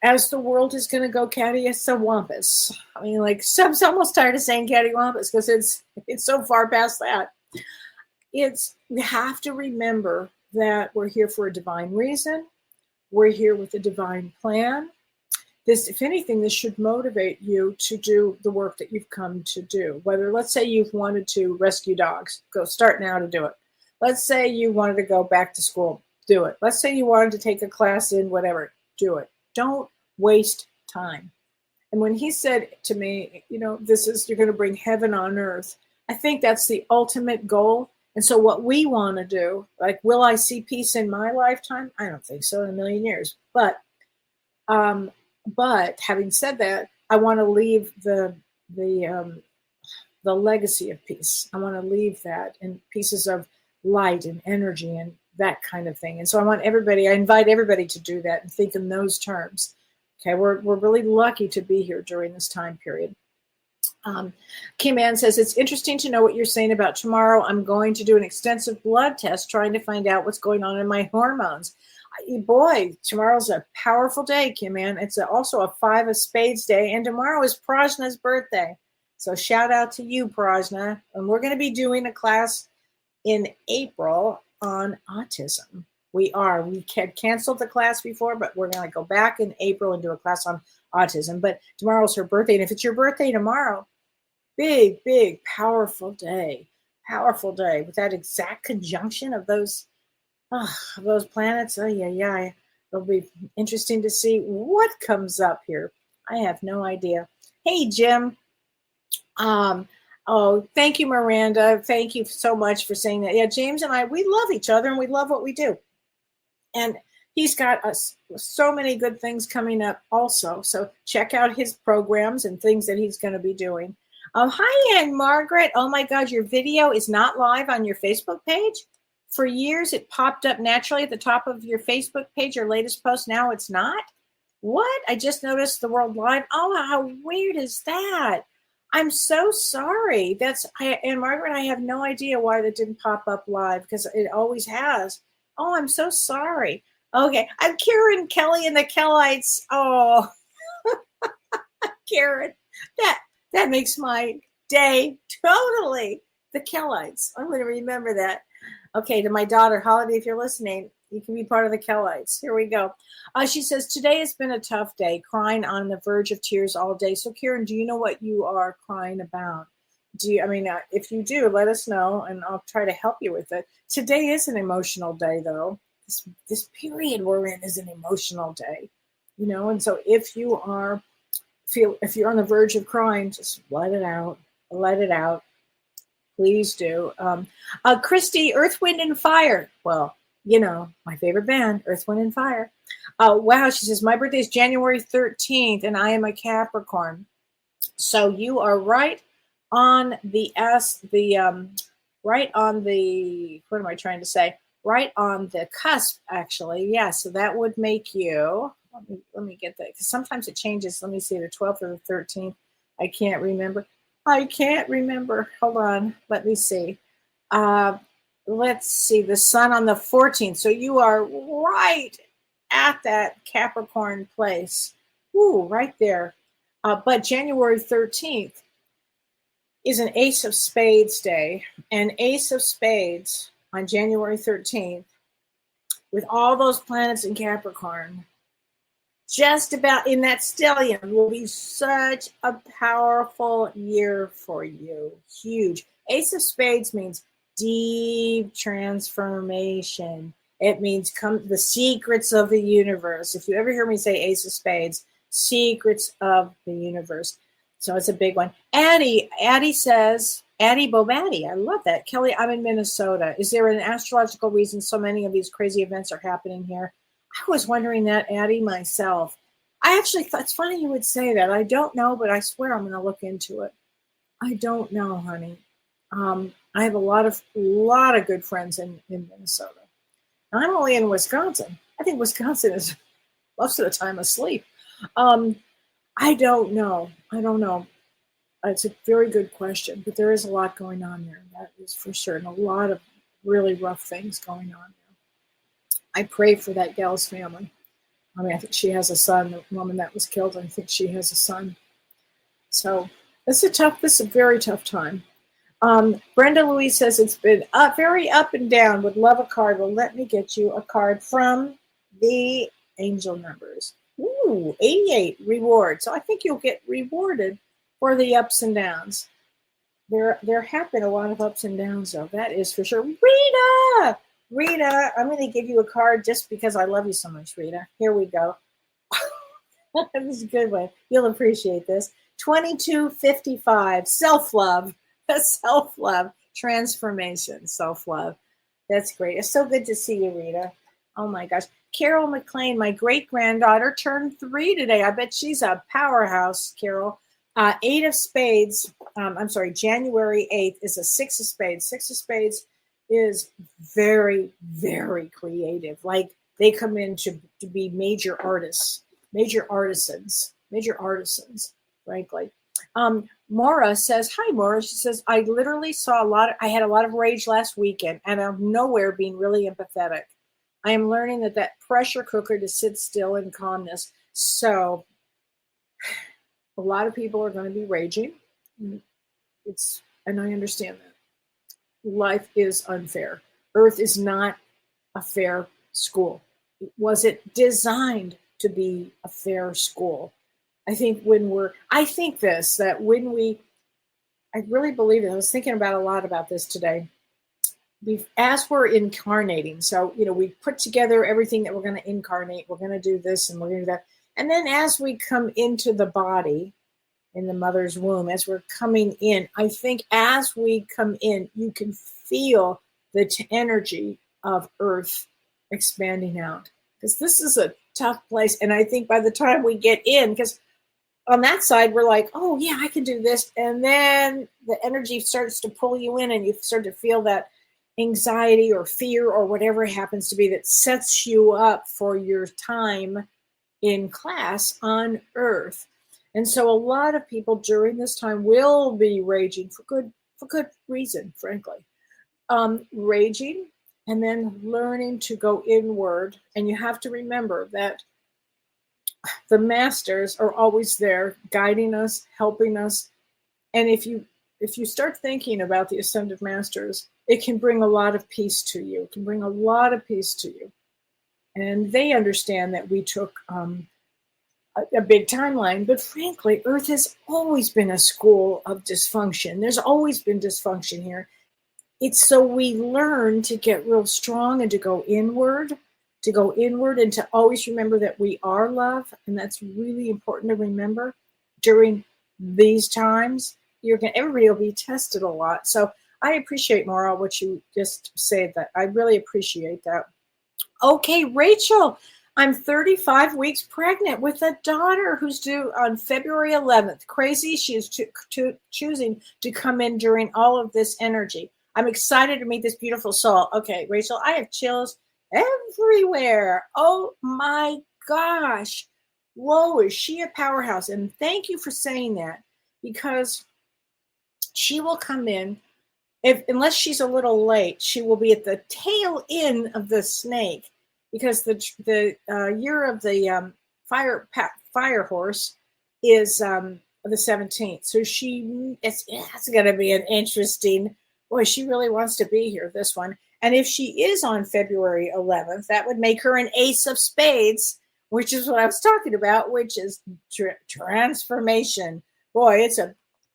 as the world is going to go cattywampus. I mean, like, I'm almost tired of saying cattywampus because it's so far past that. We have to remember that we're here for a divine reason. We're here with a divine plan. This, if anything, this should motivate you to do the work that you've come to do. Whether, let's say you've wanted to rescue dogs, start now to do it. Let's say you wanted to go back to school, do it. Let's say you wanted to take a class in whatever, do it. Don't waste time. And when he said to me, you're going to bring heaven on earth, I think that's the ultimate goal. And so what we want to do, like, will I see peace in my lifetime? I don't think so in a million years. But having said that, I want to leave the legacy of peace. I want to leave that in pieces of light and energy and that kind of thing. And so I invite everybody to do that and think in those terms. Okay, we're really lucky to be here during this time period. Kim Ann says, it's interesting to know what you're saying about tomorrow. I'm going to do an extensive blood test trying to find out what's going on in my hormones. Boy, tomorrow's a powerful day, Kim Ann. It's also a 5 of spades day, and tomorrow is Prajna's birthday. So shout out to you, Prajna. And we're going to be doing a class in April on autism. We had canceled the class before, but we're going to go back in April and do a class on autism. But tomorrow's her birthday, and if it's your birthday tomorrow, big, powerful day with that exact conjunction of those planets. Yeah. It'll be interesting to see what comes up here. I have no idea. Hey, Jim. Thank you, Miranda. Thank you so much for saying that. Yeah, James and I, we love each other and we love what we do. And he's got us so many good things coming up also. So check out his programs and things that he's going to be doing. Hi, Ann Margaret. Oh my God, your video is not live on your Facebook page. For years, it popped up naturally at the top of your Facebook page, your latest post. Now it's not. What? I just noticed the world live. Oh, how weird is that? I'm so sorry. Ann Margaret, I have no idea why that didn't pop up live because it always has. Oh, I'm so sorry. Okay. I'm Karen Kellee and the Kellites. Oh, Karen, that makes my day totally. The Kellites. I'm going to remember that. Okay, to my daughter, Holiday, if you're listening, you can be part of the Kellites. Here we go. She says, today has been a tough day, crying on the verge of tears all day. So, Karen, do you know what you are crying about? If you do, let us know, and I'll try to help you with it. Today is an emotional day, though. This period we're in is an emotional day, and so if you're on the verge of crying, just let it out. Please do. Christy, Earth, Wind, and Fire. Well, my favorite band, Earth, Wind, and Fire. Wow, she says, my birthday is January 13th, and I am a Capricorn. So you are right on the right on the cusp, actually. Yeah, so that would make you, let me get that, because sometimes it changes. Let me see, the 12th or the 13th. I can't remember. Hold on. Let me see. Let's see. The sun on the 14th. So you are right at that Capricorn place. Ooh, right there. But January 13th is an Ace of Spades day. And Ace of Spades on January 13th, with all those planets in Capricorn, just about in that stellium, will be such a powerful year for you. Huge. Ace of Spades means deep transformation. It means the secrets of the universe. If you ever hear me say Ace of Spades, secrets of the universe. So it's a big one. Addie says, Addie Bobaddy, I love that. Kellee, I'm in Minnesota. Is there an astrological reason so many of these crazy events are happening here? I was wondering that, Addie, myself. I actually thought, it's funny you would say that. I don't know, but I swear I'm going to look into it. I don't know, honey. I have a lot of good friends in Minnesota. I'm only in Wisconsin. I think Wisconsin is most of the time asleep. I don't know. I don't know. It's a very good question, but there is a lot going on there. That is for sure. And a lot of really rough things going on there. I pray for that gal's family. I mean, I think she has a son. The woman that was killed, I think she has a son. So this is a very tough time. Brenda Louise says it's been very up and down. Would love a card. Well, let me get you a card from the angel numbers. Ooh, 88 reward. So I think you'll get rewarded for the ups and downs. There have been a lot of ups and downs, though. That is for sure. Rita, I'm going to give you a card just because I love you so much, Rita. Here we go. This is a good one. You'll appreciate this. 2255, self-love. Self-love, transformation, self-love. That's great. It's so good to see you, Rita. Oh my gosh. Carol McLean, my great-granddaughter, turned 3 today. I bet she's a powerhouse, Carol. 8 of spades. January 8th is a 6 of spades. 6 of spades is very, very creative. Like they come in to be major artists, major artisans, frankly. Maura says, hi, Maura. She says, I literally saw I had a lot of rage last weekend and out of nowhere being really empathetic. I am learning that pressure cooker to sit still in calmness. So a lot of people are going to be raging. And I understand that. Life is unfair. Earth is not a fair school. Was it designed to be a fair school? I really believe it. I was thinking about a lot about this today. As we're incarnating, so, we put together everything that we're going to incarnate. We're going to do this and we're going to do that. And then as we come into the body in the mother's womb, as we're coming in, I think as we come in, you can feel the energy of Earth expanding out. Because this is a tough place. And I think by the time we get in, because on that side, we're like, oh, yeah, I can do this. And then the energy starts to pull you in and you start to feel that anxiety or fear or whatever it happens to be that sets you up for your time in class on Earth. And so a lot of people during this time will be raging for good reason, frankly. Raging and then learning to go inward. And you have to remember that the masters are always there guiding us, helping us. And if you start thinking about the ascended masters, it can bring a lot of peace to you. It can bring a lot of peace to you. And they understand that we took a big timeline, but frankly, Earth has always been a school of dysfunction. There's always been dysfunction here. It's so we learn to get real strong and to go inward and to always remember that we are love. And that's really important to remember during these times. Everybody will be tested a lot. So I appreciate, Maura, what you just said. That I really appreciate that. Okay, Rachel, I'm 35 weeks pregnant with a daughter who's due on February 11th. Crazy. She is choosing to come in during all of this energy. I'm excited to meet this beautiful soul. Okay, Rachel, I have chills everywhere. Oh my gosh. Whoa, is she a powerhouse? And thank you for saying that, because she will come in, unless she's a little late, she will be at the tail end of the snake, because the year of the fire horse is the 17th. So it's going to be an interesting. Boy, she really wants to be here, this one. And if she is on February 11th, that would make her an ace of spades, which is what I was talking about, which is transformation. Boy,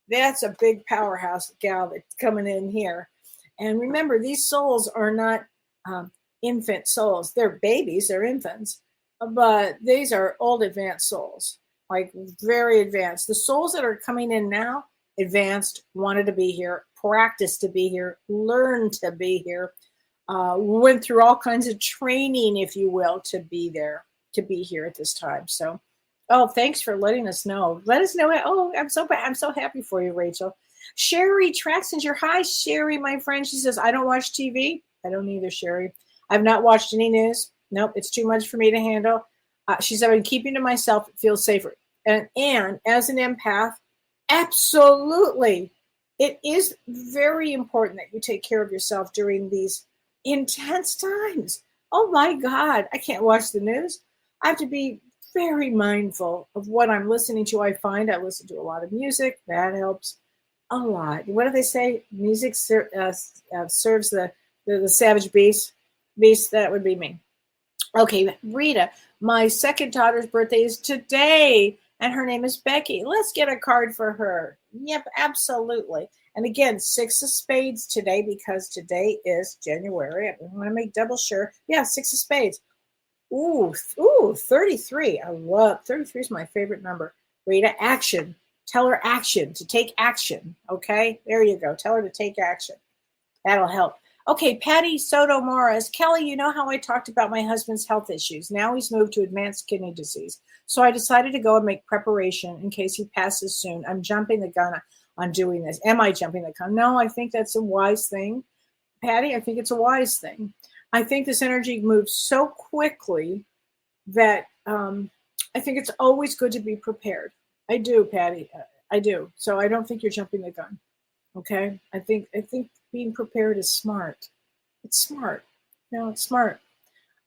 that's a big powerhouse gal that's coming in here. And remember, these souls are not infant souls. They're babies, they're infants. But these are old advanced souls, like very advanced. The souls that are coming in now, advanced, wanted to be here, practiced to be here, learned to be here, went through all kinds of training, if you will, to be there, to be here at this time. So, thanks for letting us know. Let us know. Oh, I'm so happy for you, Rachel. Sherry Traxinger. Hi, Sherry, my friend. She says, I don't watch TV. I don't either, Sherry. I've not watched any news. Nope, it's too much for me to handle. She said, I'm keeping to myself. It feels safer. And as an empath, absolutely, it is very important that you take care of yourself during these intense times. Oh my God, I can't watch the news. I have to be very mindful of what I'm listening to. I find I listen to a lot of music. That helps a lot. What do they say? Music serves the savage beast. Beast, that would be me. Okay, Rita, my second daughter's birthday is today, and her name is Becky. Let's get a card for her. Yep, absolutely. And again, 6 of spades today because today is January. I want to make double sure. Yeah, 6 of spades. Ooh, 33. I love 33 is my favorite number. Rita, action. Tell her action, to take action. Okay, there you go. Tell her to take action. That'll help. Okay, Patty Soto Morris. Kellee, you know how I talked about my husband's health issues. Now he's moved to advanced kidney disease. So I decided to go and make preparation in case he passes soon. I'm jumping the gun on doing this. Am I jumping the gun? No, I think that's a wise thing. Patty, I think it's a wise thing. I think this energy moves so quickly that I think it's always good to be prepared. I do, Patty. I do. So I don't think you're jumping the gun. Okay. I think being prepared is smart. It's smart. No, it's smart.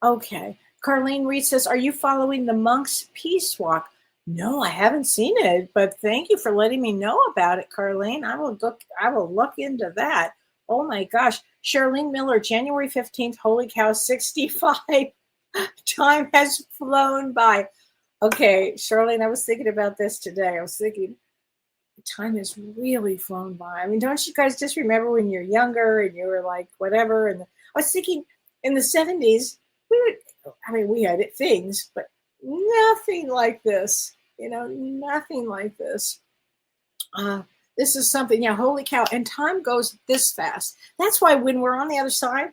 Okay. Carlene Reed says, are you following the Monk's Peace Walk? No, I haven't seen it, but thank you for letting me know about it, Carlene. I will look into that. Oh my gosh. Charlene Miller, January 15th, holy cow, 65. Time has flown by. Okay, Charlene, I was thinking about this today. I was thinking, time has really flown by. I mean, don't you guys just remember when you're younger and you were like, whatever? And I was thinking in the 70s, we had things, but nothing like this, nothing like this. This is something, holy cow. And time goes this fast. That's why when we're on the other side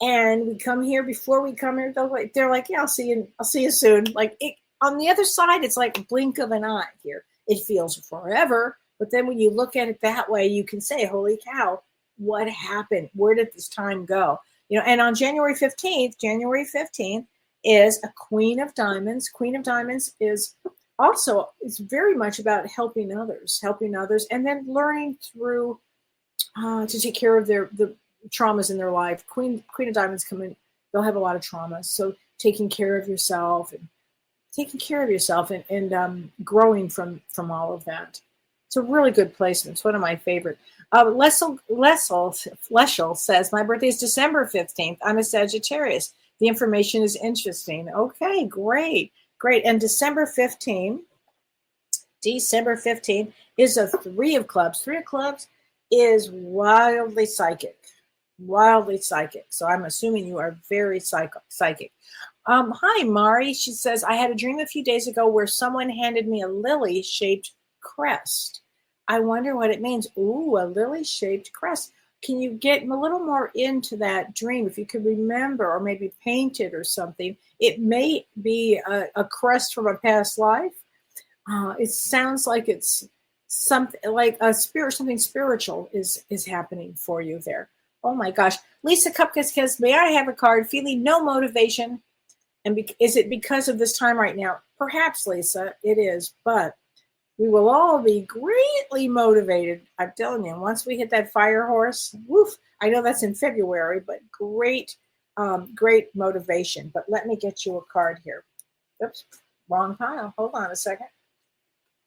and we come here, before we come here, they're like, yeah, I'll see you soon. Like on the other side, it's like a blink of an eye here. It feels forever. But then when you look at it that way, you can say, holy cow, what happened? Where did this time go? And on January 15th is a Queen of Diamonds. Queen of Diamonds is also, it's very much about helping others, and then learning through to take care of the traumas in their life. Queen of Diamonds come in, they'll have a lot of trauma. So taking care of yourself and growing from all of that. It's a really good placement. It's one of my favorite. Leschel says, my birthday is December 15th. I'm a Sagittarius. The information is interesting. Okay, great. And December 15th is a 3 of clubs. 3 of clubs is wildly psychic. So I'm assuming you are very psychic. Hi, Mari. She says, I had a dream a few days ago where someone handed me a lily-shaped crest. I wonder what it means. Ooh, a lily-shaped crest. Can you get a little more into that dream? If you could remember or maybe paint it or something. It may be a crest from a past life. It sounds like it's something like something spiritual is happening for you there. Oh my gosh. Lisa Cupcake says, may I have a card? Feeling no motivation. And is it because of this time right now? Perhaps, Lisa, it is. But we will all be greatly motivated. I'm telling you, once we hit that fire horse, woof, I know that's in February, but great motivation. But let me get you a card here. Oops, wrong pile. Hold on a second.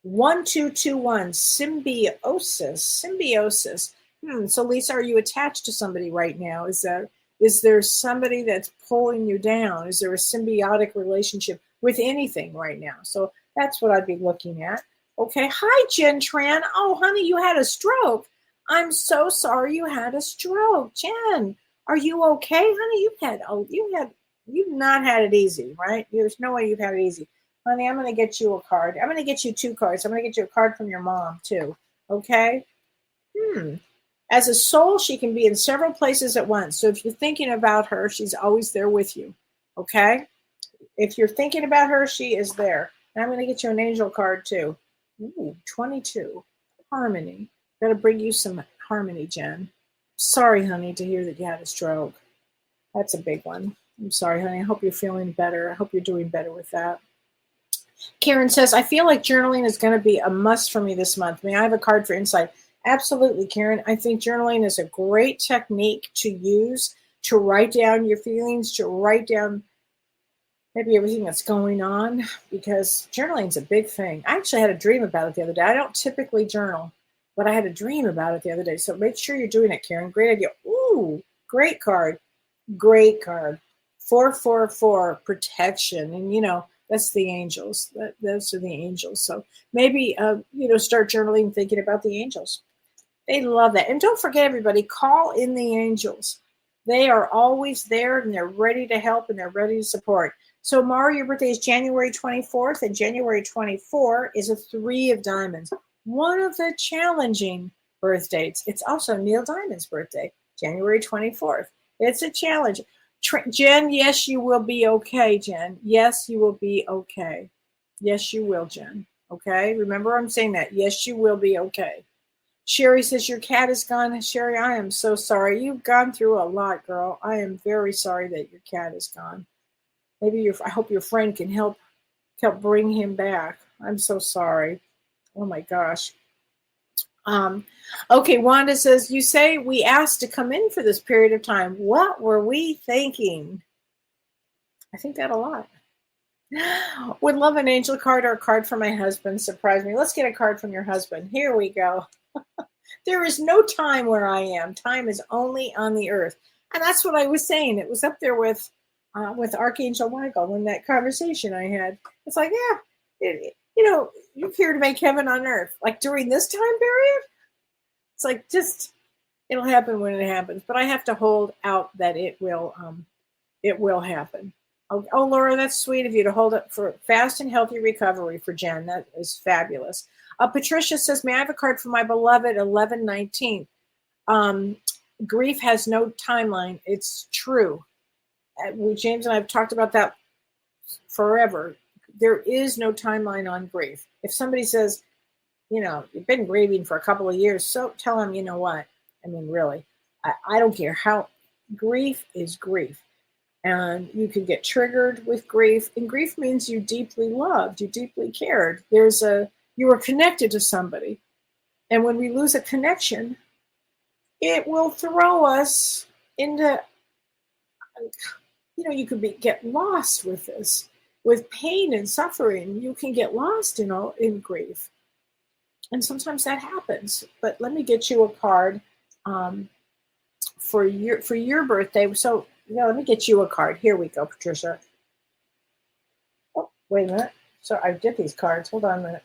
1221, symbiosis. So Lisa, are you attached to somebody right now? Is there somebody that's pulling you down? Is there a symbiotic relationship with anything right now? So that's what I'd be looking at. Okay. Hi, Jen Tran. Oh, honey, you had a stroke. I'm so sorry you had a stroke. Jen, are you okay, honey? You've not had it easy, right? There's no way you've had it easy. Honey, I'm going to get you a card. I'm going to get you 2 cards. I'm going to get you a card from your mom, too. Okay? As a soul, she can be in several places at once. So if you're thinking about her, she's always there with you. Okay? If you're thinking about her, she is there. And I'm going to get you an angel card, too. Ooh, 22. Harmony. Got to bring you some harmony, Jen. Sorry, honey, to hear that you had a stroke. That's a big one. I'm sorry, honey. I hope you're feeling better. I hope you're doing better with that. Karen says, I feel like journaling is going to be a must for me this month. May I have a card for insight? Absolutely, Karen. I think journaling is a great technique to use to write down your feelings, to write down maybe everything that's going on, because journaling is a big thing. I actually had a dream about it the other day. I don't typically journal, but I had a dream about it the other day. So make sure you're doing it, Karen. Great idea. Ooh, great card. Great card. 444, protection. And, that's the angels. Those are the angels. So maybe, start journaling, thinking about the angels. They love that. And don't forget, everybody, call in the angels. They are always there, and they're ready to help, and they're ready to support. So, Mara, your birthday is January 24th, and January 24 is a 3 of diamonds. One of the challenging birth dates. It's also Neil Diamond's birthday, January 24th. It's a challenge. Jen, yes, you will be okay, Jen. Yes, you will be okay. Yes, you will, Jen. Okay? Remember, I'm saying that. Yes, you will be okay. Sherry says, your cat is gone. Sherry, I am so sorry. You've gone through a lot, girl. I am very sorry that your cat is gone. Maybe I hope your friend can help bring him back. I'm so sorry. Oh, my gosh. Okay, Wanda says, you say we asked to come in for this period of time. What were we thinking? I think that a lot. Would love an angel card or a card from my husband. Surprise me. Let's get a card from your husband. Here we go. There is no time where I am. Time is only on the earth. And that's what I was saying. It was up there with Archangel Michael in that conversation I had. It's like, you're here to make heaven on earth. Like during this time period, it's like it'll happen when it happens. But I have to hold out that it will happen. Oh, Laura, that's sweet of you to hold up for fast and healthy recovery for Jen. That is fabulous. Patricia says, may I have a card for my beloved 1119? Grief has no timeline. It's true. James and I have talked about that forever. There is no timeline on grief. If somebody says, you've been grieving for a couple of years, so tell them, you know what? I mean, really, I don't care how. Grief is grief. And you can get triggered with grief. And grief means you deeply loved, you deeply cared. You were connected to somebody. And when we lose a connection, it will throw us into, you could get lost with this. With pain and suffering, you can get lost in grief. And sometimes that happens. But let me get you a card for your birthday. So, let me get you a card. Here we go, Patricia. Oh, wait a minute. So I did these cards. Hold on a minute.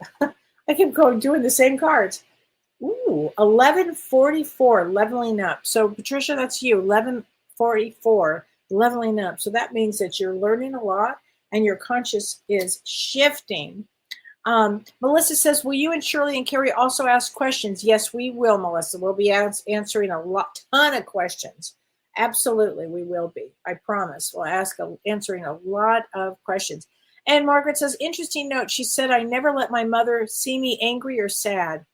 I keep doing the same cards. Ooh, 1144, leveling up. So Patricia, that's you. 1144, leveling up. So that means that you're learning a lot and your conscious is shifting. Melissa says, will you and Shirley and Carrie also ask questions? Yes, we will, Melissa. We'll be answering a ton of questions. Absolutely, we will be. I promise. We'll answering a lot of questions. And Margaret says, interesting note. She said, I never let my mother see me angry or sad.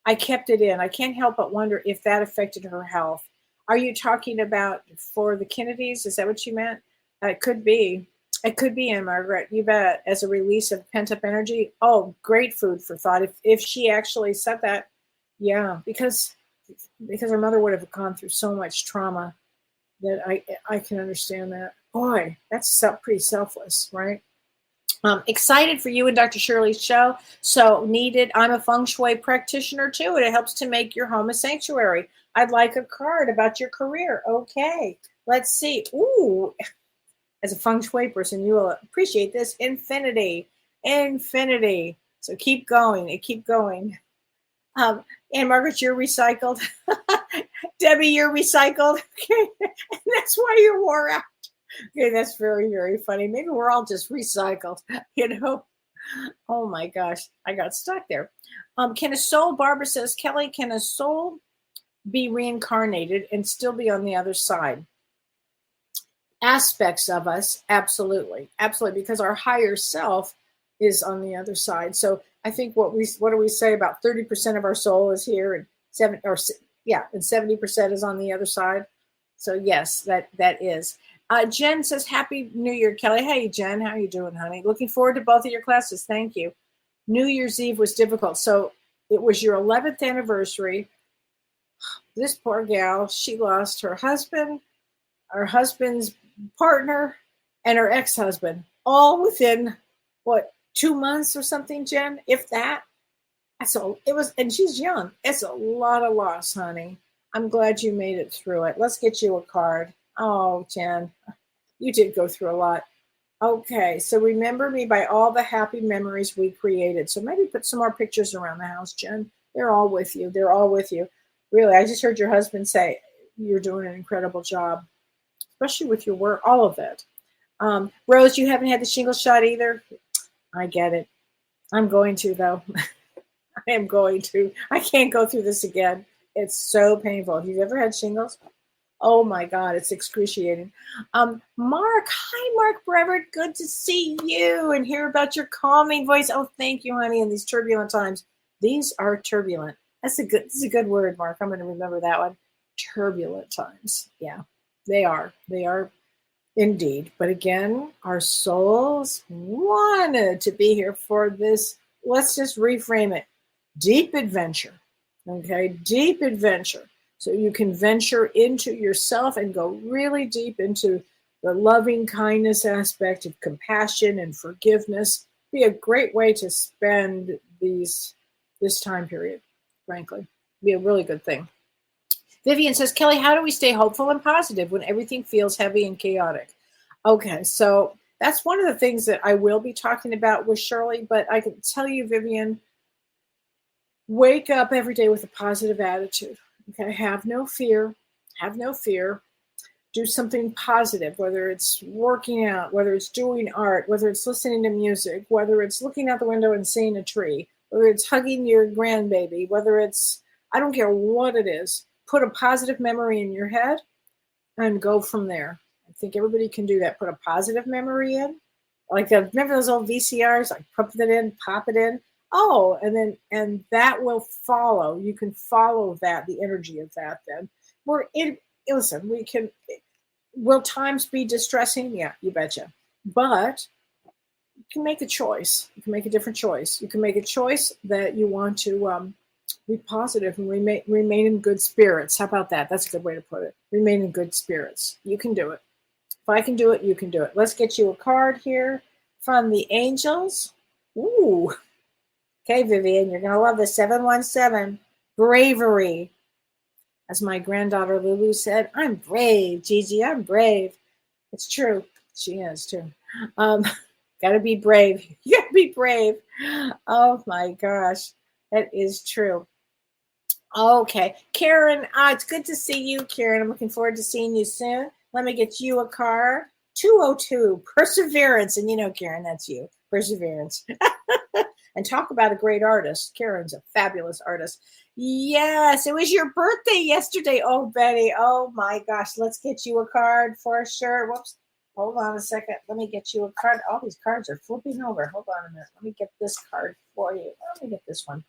I kept it in. I can't help but wonder if that affected her health. Are you talking about for the Kennedys? Is that what you meant? It could be. It could be, Anne Margaret. You bet. As a release of pent-up energy. Oh, great food for thought. If she actually said that, yeah, because her mother would have gone through so much trauma that I can understand that. Boy, that's pretty selfless, right? Excited for you and Dr. Shirley's show. So needed. I'm a feng shui practitioner too, and it helps to make your home a sanctuary. I'd like a card about your career. Okay, let's see. Ooh, as a feng shui person, you will appreciate this. Infinity. So keep going. Keep going. And Margaret, you're recycled. Debbie, you're recycled. Okay. And that's why you're wore out. Okay, that's very, very funny. Maybe we're all just recycled, Oh my gosh, I got stuck there. Can a soul, Barbara says, Kellee, can a soul be reincarnated and still be on the other side? Aspects of us, absolutely, because our higher self is on the other side. So I think what do we say about 30% of our soul is here, and 70% is on the other side. So yes, that is. Jen says, Happy New Year, Kellee. Hey, Jen, how you doing, honey? Looking forward to both of your classes. Thank you. New Year's Eve was difficult. So it was your 11th anniversary. This poor gal, she lost her husband's partner, and her ex-husband, all within, 2 months or something, Jen? If that. So it was, and she's young. It's a lot of loss, honey. I'm glad you made it through it. Let's get you a card. Oh, Jen, you did go through a lot. Okay, so remember me by all the happy memories we created. So maybe put some more pictures around the house, Jen. They're all with you. They're all with you. Really, I just heard your husband say you're doing an incredible job, especially with your work, all of it. Rose, you haven't had the shingle shot either? I get it. I'm going to, though. I am going to. I can't go through this again. It's so painful. Have you ever had shingles? Oh my God, it's excruciating. Mark, hi, Mark Brevard. Good to see you and hear about your calming voice. Oh, thank you, honey, in these turbulent times. These are turbulent. This is a good word, Mark. I'm going to remember that one. Turbulent times. Yeah, they are. They are indeed. But again, our souls wanted to be here for this. Let's just reframe it. Deep adventure. Okay, deep adventure. So you can venture into yourself and go really deep into the loving kindness aspect of compassion and forgiveness. Be a great way to spend this time period, frankly. Be a really good thing. Vivian says, Kellee, how do we stay hopeful and positive when everything feels heavy and chaotic? Okay, so that's one of the things that I will be talking about with Shirley, but I can tell you, Vivian, wake up every day with a positive attitude. Okay, have no fear. Have no fear. Do something positive, whether it's working out, whether it's doing art, whether it's listening to music, whether it's looking out the window and seeing a tree, whether it's hugging your grandbaby, whether it's, I don't care what it is, put a positive memory in your head and go from there. I think everybody can do that. Put a positive memory in. Like, remember those old VCRs? Like, put it in, pop it in. Oh, and that will follow. You can follow that, the energy of that. Then listen, will times be distressing? Yeah, you betcha. But you can make a choice. You can make a different choice. You can make a choice that you want to be positive and remain in good spirits. How about that? That's a good way to put it. Remain in good spirits. You can do it. If I can do it, you can do it. Let's get you a card here from the angels. Ooh. Okay, Vivian, you're going to love this. 717, bravery. As my granddaughter Lulu said, I'm brave, Gigi, I'm brave. It's true. She is, too. Got to be brave. You got to be brave. Oh, my gosh. That is true. Okay. Karen, it's good to see you, Karen. I'm looking forward to seeing you soon. Let me get you a card. 202, perseverance. And you know, Karen, that's you. Perseverance. And talk about a great artist. Karen's a fabulous artist. Yes, it was your birthday yesterday. Oh, Betty. Oh, my gosh. Let's get you a card for sure. Whoops. Hold on a second. Let me get you a card. All these cards are flipping over. Hold on a minute. Let me get this card for you. Let me get this one.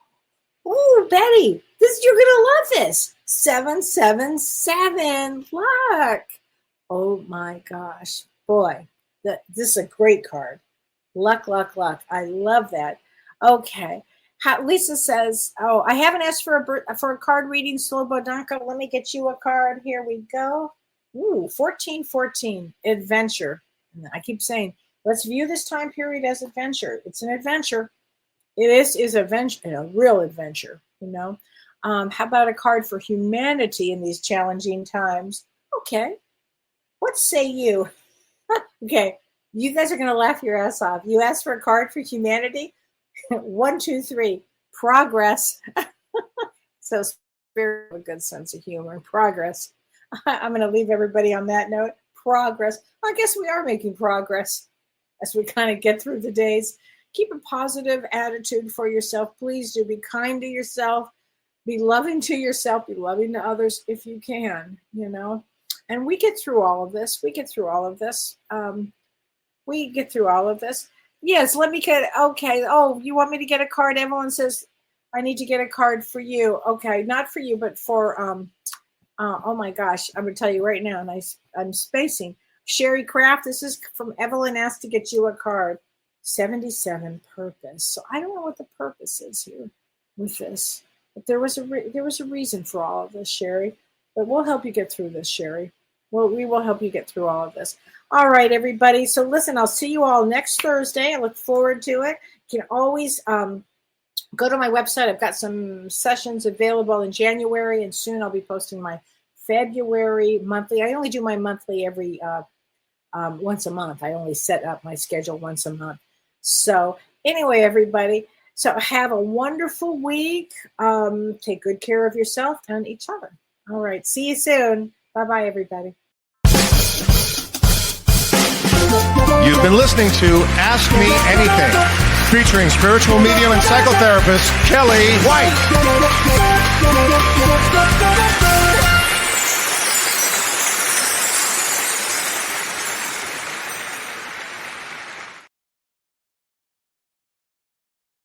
Ooh, Betty. You're going to love this. 777. Luck. Oh, my gosh. Boy, this is a great card. Luck, luck, luck. I love that. Okay. Lisa says, oh, I haven't asked for a card reading, Slobodanka. Let me get you a card. Here we go. Ooh, 1414, adventure. And I keep saying, let's view this time period as adventure. It's an adventure. It is adventure, a real adventure, you know. How about a card for humanity in these challenging times? Okay. What say you? Okay. You guys are going to laugh your ass off. You asked for a card for humanity? 1, 2, 3, progress. So spirit, a good sense of humor. Progress. I'm going to leave everybody on that note. Progress. I guess we are making progress as we kind of get through the days. Keep a positive attitude for yourself. Please do. Be kind to yourself. Be loving to yourself. Be loving to others if you can, you know. And we get through all of this. We get through all of this. Yes, let me get, okay. Oh, you want me to get a card? Evelyn says, I need to get a card for you. Okay, not for you, but for, oh my gosh, I'm going to tell you right now, and I'm spacing. Sherry Craft, this is from Evelyn, asked to get you a card. 77 purpose. So I don't know what the purpose is here with this, but there was a reason for all of this, Sherry. But we'll help you get through this, Sherry. Well, we will help you get through all of this. All right, everybody. So listen, I'll see you all next Thursday. I look forward to it. You can always go to my website. I've got some sessions available in January, and soon I'll be posting my February monthly. I only do my monthly every once a month. I only set up my schedule once a month. So anyway, everybody, so have a wonderful week. Take good care of yourself and each other. All right. See you soon. Bye-bye, everybody. You've been listening to Ask Me Anything, featuring spiritual medium and psychotherapist Kellee White.